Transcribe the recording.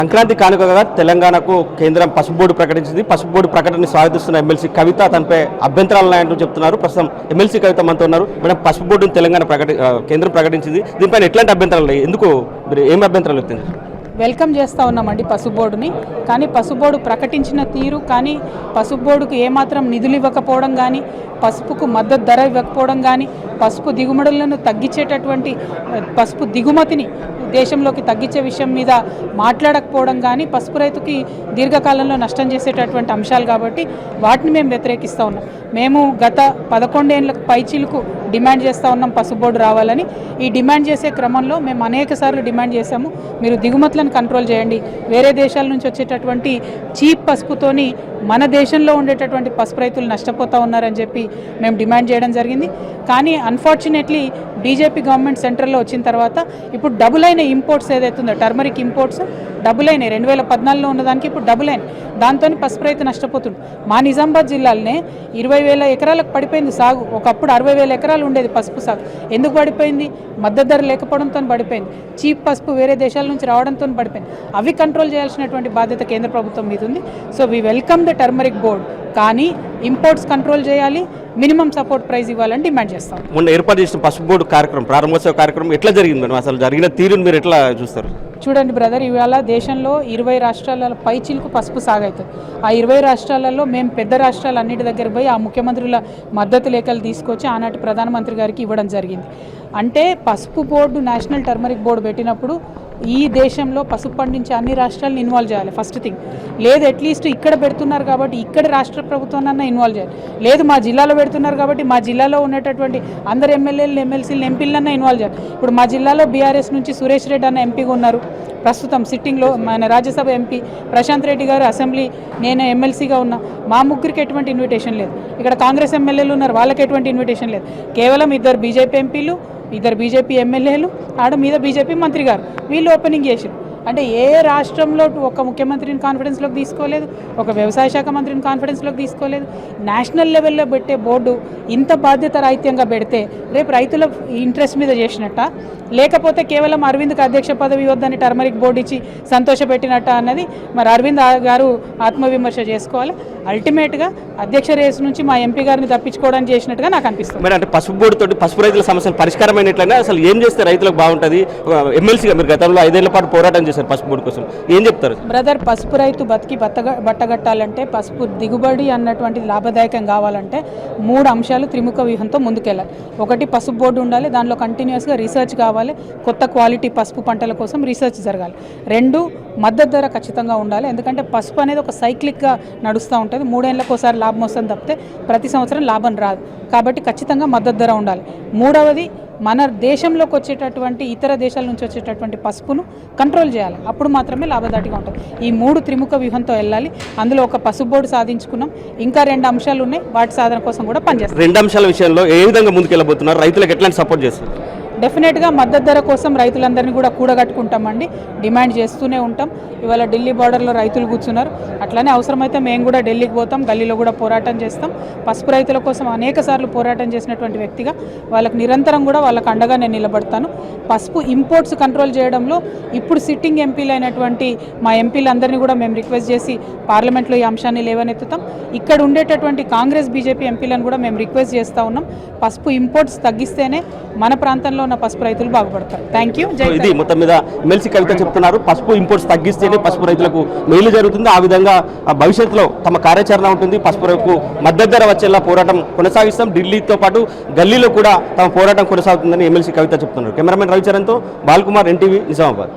సంక్రాంతి కానుకగా తెలంగాణకు కేంద్రం పసుపు బోర్డు ప్రకటించింది. పసుపు బోర్డు ప్రకటనని స్వాగతిస్తున్న ఎమ్మెల్సీ కవిత తనపై అభ్యంతరాలు ఉన్నాయంటూ చెప్తున్నారు. ప్రస్తుతం ఎమ్మెల్సీ కవిత మనతో ఉన్నారు. మేడం, పసుపు బోర్డును తెలంగాణ కేంద్రం ప్రకటించింది. దీనిపైన ఎట్లాంటి అభ్యంతరాలు ఉన్నాయి? ఎందుకు మీరు ఏం అభ్యంతరాలు వ్యక్తం? వెల్కమ్ చేస్తూ ఉన్నామండి పసుపు బోర్డుని. కానీ పసుపు బోర్డు ప్రకటించిన తీరు కానీ పసుపు బోర్డుకు ఏమాత్రం నిధులు ఇవ్వకపోవడం కానీ పసుపుకు మద్దతు ధర ఇవ్వకపోవడం కానీ పసుపు దిగుమడులను తగ్గించేటటువంటి పసుపు దిగుమతిని దేశంలోకి తగ్గించే విషయం మీద మాట్లాడకపోవడం కానీ పసుపు రైతుకి దీర్ఘకాలంలో నష్టం చేసేటటువంటి అంశాలు కాబట్టి వాటిని మేము వ్యతిరేకిస్తూ ఉన్నాం. మేము గత 11 ఏళ్ళ పైచీలకు డిమాండ్ చేస్తూ ఉన్నాం పసుపు బోర్డు రావాలని. ఈ డిమాండ్ చేసే క్రమంలో మేము అనేక సార్లు డిమాండ్ చేశాము, మీరు దిగుమతులను కంట్రోల్ చేయండి, వేరే దేశాల నుంచి వచ్చేటటువంటి చీప్ పసుపుతోని మన దేశంలో ఉండేటటువంటి పసుపు రైతులు నష్టపోతూ ఉన్నారని చెప్పి మేము డిమాండ్ చేయడం జరిగింది. కానీ అన్ఫార్చునేట్లీ బీజేపీ గవర్నమెంట్ సెంట్రల్లో వచ్చిన తర్వాత ఇప్పుడు డబుల్ అయిన ఇంపోర్ట్స్ ఏదైతుందో టర్మరిక్ ఇంపోర్ట్స్ డబుల్ అయినాయి. 2014లో ఉన్నదానికి ఇప్పుడు డబుల్ అయినాయి. దాంతో పసుపు రైతు నష్టపోతుంది. మా నిజామాబాద్ జిల్లాలోనే 20,000 ఎకరాలకు పడిపోయింది సాగు. ఒకప్పుడు 60,000 ఎకరాలు ఉండేది పసుపు సాగు. ఎందుకు పడిపోయింది? మద్దతు ధర లేకపోవడంతో పడిపోయింది. చీప్ పసుపు వేరే దేశాల నుంచి రావడంతో పడిపోయింది. అవి కంట్రోల్ చేయాల్సినటువంటి బాధ్యత కేంద్ర ప్రభుత్వం మీద ఉంది. So we welcome the turmeric board, కానీ ఇంపోర్ట్స్ కంట్రోల్ చేయాలి, మినిమం సపోర్ట్ ప్రైస్ ఇవ్వాలని డిమాండ్ చేస్తాం. మొన్న ఏర్పాటు చేసిన పసుపు బోర్డు కార్యక్రమం, ప్రారంభోత్సవ కార్యక్రమం ఎట్లా జరిగింది మేడం? అసలు జరిగిన తీరుని మీరు ఎట్లా చూస్తారు? చూడండి బ్రదర్, ఇవాళ దేశంలో 20 రాష్ట్రాల పైచిలకు పసుపు సాగవుతుంది. ఆ 20 రాష్ట్రాలలో మేము పెద్ద రాష్ట్రాలు అన్నిటి దగ్గర పోయి ఆ ముఖ్యమంత్రుల మద్దతు లేఖలు తీసుకొచ్చి ఆనాటి ప్రధానమంత్రి గారికి ఇవ్వడం జరిగింది. అంటే పసుపు బోర్డు, నేషనల్ టర్మరిక్ బోర్డు పెట్టినప్పుడు ఈ దేశంలో పసుపు పండించే అన్ని రాష్ట్రాలను ఇన్వాల్వ్ చేయాలి ఫస్ట్ థింగ్. లేదు అట్లీస్ట్ ఇక్కడ పెడుతున్నారు కాబట్టి ఇక్కడ రాష్ట్ర ప్రభుత్వాన్ని ఇన్వాల్వ్ చేయాలి. లేదు మా జిల్లాలో పెడుతున్నారు కాబట్టి మా జిల్లాలో ఉండేటటువంటి అందరు ఎమ్మెల్యేలు, ఎమ్మెల్సీలు, ఎంపీలన్నా ఇన్వాల్వ్ చేయాలి. ఇప్పుడు మా జిల్లాలో బీఆర్ఎస్ నుంచి సురేష్ రెడ్డి అన్న ఎంపీగా ఉన్నారు ప్రస్తుతం సిట్టింగ్లో. మన రాజ్యసభ ఎంపీ ప్రశాంత్ రెడ్డి గారు అసెంబ్లీ, నేను ఎమ్మెల్సీగా ఉన్నా. మా ముగ్గురికి ఎటువంటి ఇన్విటేషన్ లేదు. ఇక్కడ కాంగ్రెస్ ఎమ్మెల్యేలు ఉన్నారు, వాళ్ళకి ఎటువంటి ఇన్విటేషన్ లేదు. కేవలం 2 బీజేపీ ఎంపీలు, 2 బీజేపీ ఎమ్మెల్యేలు, ఆడ మీద బీజేపీ మంత్రి గారు, వీళ్ళు ఓపెనింగ్ చేశారు. అంటే ఏ రాష్ట్రంలో ఒక ముఖ్యమంత్రిని కాన్ఫిడెన్స్లోకి తీసుకోలేదు, ఒక వ్యవసాయ శాఖ మంత్రిని కాన్ఫిడెన్స్లోకి తీసుకోలేదు. నేషనల్ లెవెల్లో పెట్టే బోర్డు ఇంత బాధ్యత రాహిత్యంగా పెడితే రేపు రైతుల ఇంట్రెస్ట్ మీద చేసినట్ట, లేకపోతే కేవలం అరవింద్కి అధ్యక్ష పదవి వద్దని టర్మరిక్ బోర్డు ఇచ్చి సంతోషపెట్టినట్ట అన్నది మరి అరవింద్ గారు ఆత్మవిమర్శ చేసుకోవాలి. అల్టిమేట్గా అధ్యక్ష రేసు నుంచి మా ఎంపీ గారిని తప్పించుకోవడానికి చేసినట్టుగా నాకు అనిపిస్తుంది. మరి అంటే పసుపు బోర్డు తోటి పసుపు రైతుల సమస్యలు పరిష్కారమైనట్లయినా అసలు ఏం చేస్తే రైతులకు బాగుంటుంది? ఎమ్మెల్సీగా మీరు గతంలో 5 ఏళ్ల పాటు పోరాటం చేశారు పసుపు బోర్డు కోసం, ఏం చెప్తారు? బ్రదర్, పసుపు రైతు బతికి బట్టగట్టాలంటే, పసుపు దిగుబడి అన్నటువంటిది లాభదాయకం కావాలంటే 3 అంశాలు త్రిముఖ వ్యూహంతో ముందుకెళ్ళాలి. ఒకటి, పసుపు బోర్డు ఉండాలి, దానిలో కంటిన్యూస్గా రీసెర్చ్ కావాలి, కొత్త క్వాలిటీ పసుపు పంటల కోసం రీసెర్చ్ జరగాలి. 2, మద్దతు ధర ఖచ్చితంగా ఉండాలి. ఎందుకంటే పసుపు అనేది ఒక సైక్లిక్గా నడుస్తూ ఉంటుంది. 3 ఏళ్ళకు ఒకసారి లాభం వస్తుంది తప్పితే ప్రతి సంవత్సరం లాభం రాదు. కాబట్టి ఖచ్చితంగా మద్దతు ధర ఉండాలి. 3వది, మన దేశంలోకి వచ్చేటటువంటి ఇతర దేశాల నుంచి వచ్చేటటువంటి పసుపును కంట్రోల్ చేయాలి. అప్పుడు మాత్రమే లాభదాటిగా ఉంటుంది. ఈ 3 త్రిముఖ వ్యూహంతో వెళ్ళాలి. అందులో ఒక పసుపు బోర్డు సాధించుకున్నాం, ఇంకా 2 అంశాలు ఉన్నాయి, వాటి సాధన కోసం కూడా పనిచేస్తాం. 2 అంశాల విషయంలో ఏ విధంగా ముందుకెళ్ళబోతున్నారు? రైతులకు ఎట్లాంటి సపోర్ట్ చేస్తారు? డెఫినెట్గా మద్దతు ధర కోసం రైతులందరినీ కూడా కూడగట్టుకుంటామండి, డిమాండ్ చేస్తూనే ఉంటాం. ఇవాళ ఢిల్లీ బార్డర్లో రైతులు కూర్చున్నారు, అట్లనే అవసరమైతే మేము కూడా ఢిల్లీకి పోతాం, గల్లీలో కూడా పోరాటం చేస్తాం. పసుపు రైతుల కోసం అనేక సార్లు పోరాటం చేసినటువంటి వ్యక్తిగా వాళ్ళకి నిరంతరం కూడా వాళ్ళకి అండగా నేను నిలబడతాను. పసుపు ఇంపోర్ట్స్ కంట్రోల్ చేయడంలో ఇప్పుడు సిట్టింగ్ ఎంపీలు అయినటువంటి మా ఎంపీలందరినీ కూడా మేము రిక్వెస్ట్ చేసి పార్లమెంట్లో ఈ అంశాన్ని లేవనెత్తుతాం. ఇక్కడ ఉండేటటువంటి కాంగ్రెస్, బీజేపీ ఎంపీలను కూడా మేము రిక్వెస్ట్ చేస్తూ ఉన్నాం. పసుపు ఇంపోర్ట్స్ తగ్గిస్తేనే మన ప్రాంతంలో ఉన్న పసుపు రైతులు బాగుపడతారు. Thank you. ఇది మొత్తం మీద ఎమ్మెల్సీ కవిత చెప్తున్నారు, పసుపు ఇంపోర్ట్స్ తగ్గిస్తేనే పసుపు రైతులకు మేలు జరుగుతుంది. ఆ విధంగా భవిష్యత్తులో తమ కార్యాచరణ ఉంటుంది. పసుపు రైతులకు మద్దతు ధర వచ్చేలా పోరాటం కొనసాగిస్తాం. ఢిల్లీతో పాటు గల్లీలో కూడా తమ పోరాటం కొనసాగుతుందని ఎమ్మెల్సీ కవిత చెప్తున్నారు. కెమెరామెన్ రవిచరణ్తో బాల్కుమార్, NTV, నిజామాబాద్.